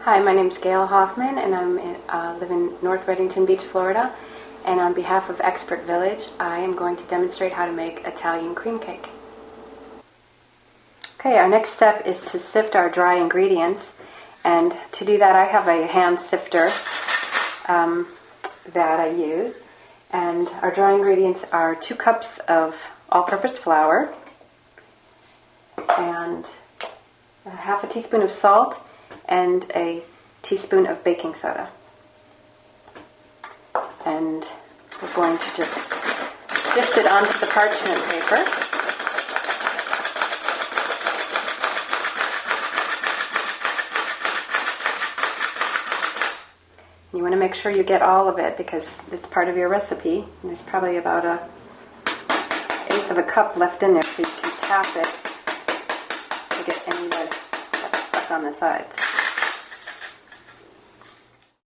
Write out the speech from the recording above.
Hi, my name is Gail Hoffman, and I live in North Reddington Beach, Florida. And on behalf of Expert Village, I am going to demonstrate how to make Italian crème cake. Okay, our next step is to sift our dry ingredients. And to do that, I have a hand sifter that I use. And our dry ingredients are 2 cups of all-purpose flour and a half a teaspoon of salt and a teaspoon of baking soda. And we're going to just sift it onto the parchment paper. You want to make sure you get all of it because it's part of your recipe. And there's probably about 1/8 of a cup left in there, so you can tap it to get any that are stuck on the sides.